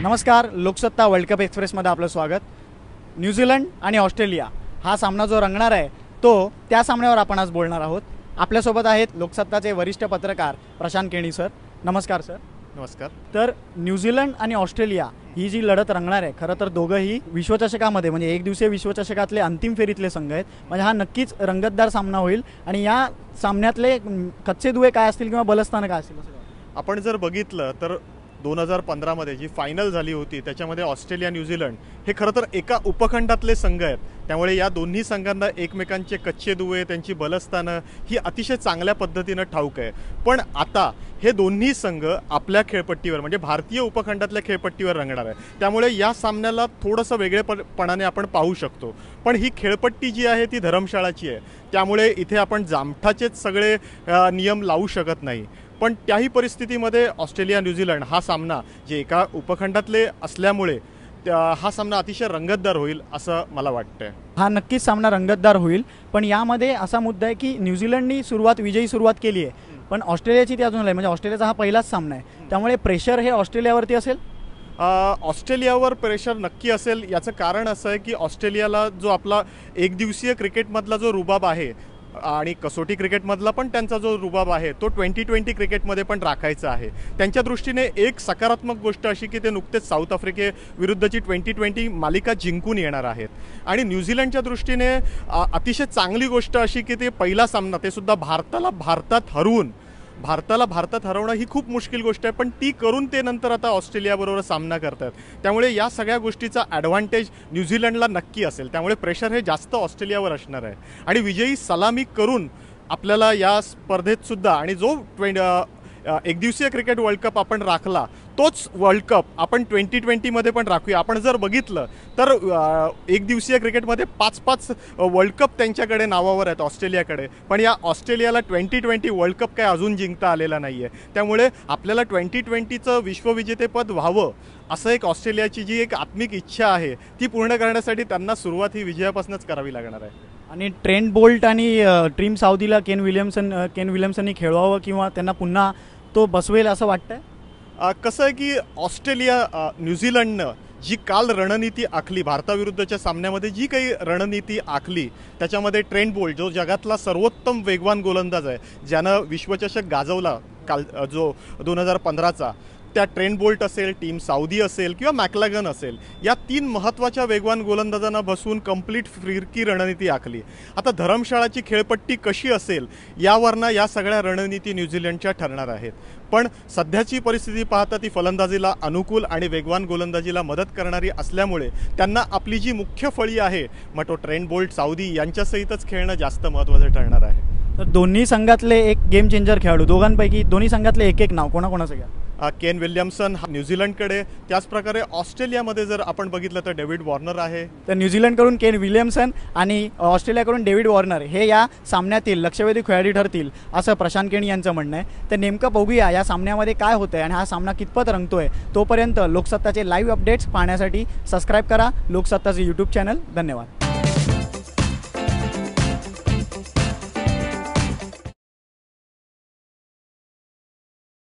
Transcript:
नमस्कार, Loksatta world cup एक्सप्रेसमध्ये आपलं स्वागत। न्यूझीलंड आणि ऑस्ट्रेलिया हा सामना जो रंगणार आहे तो त्या सामन्यावर आपण आज बोलणार आहोत। आपल्यासोबत आहेत लोकसत्ताचे वरिष्ठ पत्रकार प्रशांत केणी सर। नमस्कार सर। नमस्कार। तर न्यूझीलंड आणि ऑस्ट्रेलिया ही जी लढत रंगणार आहे, खरं तर दोघंही विश्वचषकामध्ये म्हणजे एक दिवसीय विश्वचषकातले अंतिम फेरीतले संघ आहेत। म्हणजे हा नक्कीच रंगतदार सामना होईल आणि या सामन्यातले कच्चे दुवे काय असतील किंवा बलस्थानं काय असतील आपण जर बघितलं तर 2015 मध्ये जी फायनल झाली होती त्याच्यामध्ये ऑस्ट्रेलिया न्यूझीलंड हे खरं तर एका उपखंडातले संघ आहेत। त्यामुळे या दोन्ही संघांना एकमेकांचे कच्चे दुवे, त्यांची बलस्थानं ही अतिशय चांगल्या पद्धतीने ठाऊक आहे। पण आता हे दोन्ही संघ आपल्या खेळपट्टीवर म्हणजे भारतीय उपखंडातल्या खेळपट्टीवर रंगणार आहे। त्यामुळे या सामन्याला थोडंसं वेगळेपणाने आपण पाहू शकतो। पण ही खेळपट्टी जी आहे ती धर्मशाळाची आहे, त्यामुळे इथे आपण जामठाचेच सगळे नियम लावू शकत नाही। पण त्याही परिस्थितीमध्ये ऑस्ट्रेलिया न्यूझीलंड हा सामना जे एका उपखंडातले असल्यामुळे हा सामना अतिशय रंगतदार होईल असं मला वाटतंय। हा नक्कीच सामना रंगतदार होईल, पण यामध्ये असा मुद्दा आहे की न्यूझीलंडनी विजयी सुरुवात केली आहे, पण ऑस्ट्रेलियाची ती अजून नाही। म्हणजे ऑस्ट्रेलियाचा हा पहिलाच सामना आहे, त्यामुळे प्रेशर हे ऑस्ट्रेलियावरती असेल। ऑस्ट्रेलियावर प्रेशर नक्की असेल। याचं कारण असं आहे की ऑस्ट्रेलियाला जो आपला एकदिवसीय क्रिकेटमधला जो रुबाब आहे आणि कसोटी क्रिकेटमधला पण त्यांचा जो रुबाब आहे तो 2020 क्रिकेटमध्ये पण राखायचा आहे। त्यांच्या दृष्टीने एक सकारात्मक गोष्ट अशी की ते नुकतेच साऊथ आफ्रिकेविरुद्धची 2020 मालिका जिंकून येणार आहेत। आणि न्यूझीलंडच्या दृष्टीने अतिशय चांगली गोष्ट अशी की ते पहिला सामना ते सुद्धा भारताला भारतात हरवणं ही खूप मुश्किल गोष्ट आहे, पण ती करून ते नंतर आता ऑस्ट्रेलियाबरोबर सामना करतात। त्यामुळे या सगळ्या गोष्टीचा ॲडव्हान्टेज न्यूझीलंडला नक्की असेल। त्यामुळे प्रेशर हे जास्त ऑस्ट्रेलियावर असणार आहे आणि विजयी सलामी करून आपल्याला या स्पर्धेत सुद्धा आणि जो एकदिवसीय क्रिकेट वर्ल्ड कप आपण राखला तोच वर्ल्ड कप आपण 2020 मध्ये पण राखूया। आपण जर बघितलं तर एकदिवसीय क्रिकेटमध्ये 5-5 वर्ल्ड कप त्यांच्याकडे नावावर आहेत ऑस्ट्रेलियाकडे, पण या ऑस्ट्रेलियाला 2020 वर्ल्ड कप काय अजून जिंकता आलेला नाही आहे। त्यामुळे आपल्याला 2020चं विश्वविजेतेपद व्हावं असं एक ऑस्ट्रेलियाची जी एक आत्मिक इच्छा आहे ती पूर्ण करण्यासाठी त्यांना सुरुवात ही विजयापासूनच करावी लागणार आहे। आणि ट्रेंट बोल्ट आणि टीम साऊदीला केन विल्यमसननी खेळवावं किंवा त्यांना पुन्हा तो बसवेल असं वाटतंय। कसं आहे की ऑस्ट्रेलिया न्यूझीलंडनं जी काल रणनीती आखली भारताविरुद्धच्या सामन्यामध्ये जी काही रणनीती आखली त्याच्यामध्ये ट्रेंट बोल्ट जो जगातला सर्वोत्तम वेगवान गोलंदाज आहे, ज्यानं विश्वचषक गाजवला काल जो 2015चा, त्या ट्रेंट बोल्ट असेल, टीम साऊदी असेल किंवा मॅक्लॅगन असेल, या 3 महत्त्वाच्या वेगवान गोलंदाजांना बसवून कंप्लीट फिरकी रणनीती आखली। आता धर्मशाळाची खेळपट्टी कशी असेल यावरनं या सगळ्या रणनीती न्यूझीलंडच्या ठरणार आहेत। पण सध्याची परिस्थिती पाहता ती फलंदाजीला अनुकूल आणि वेगवान गोलंदाजीला मदत करणारी असल्यामुळे त्यांना आपली जी मुख्य फळी आहे मग तो ट्रेंट बोल्ट साऊदी यांच्यासहितच खेळणं जास्त महत्त्वाचं ठरणार आहे। तर दोन्ही संघातले एक गेम चेंजर खेळाडू, दोघांपैकी दोन्ही संघातले एक नाव कोणाकोणाचं घ्या। केन विल्यमसन हा न्यूझीलंडकडे, त्याचप्रकारे ऑस्ट्रेलियामध्ये जर आपण बघितलं तर डेव्हिड वॉर्नर आहे। तर न्यूझीलंडकडून केन विल्यमसन आणि ऑस्ट्रेलियाकडून डेव्हिड वॉर्नर हे या सामन्यातील लक्षवेधी खेळाडू ठरतील असं प्रशांत केणी यांचं म्हणणं आहे। तर नेमकं बघूया या सामन्यामध्ये काय होतंय आणि हा सामना कितपत रंगतोय। तोपर्यंत लोकसत्ताचे लाईव्ह अपडेट्स पाहण्यासाठी सबस्क्राईब करा लोकसत्ताचे यूट्यूब चॅनल। धन्यवाद।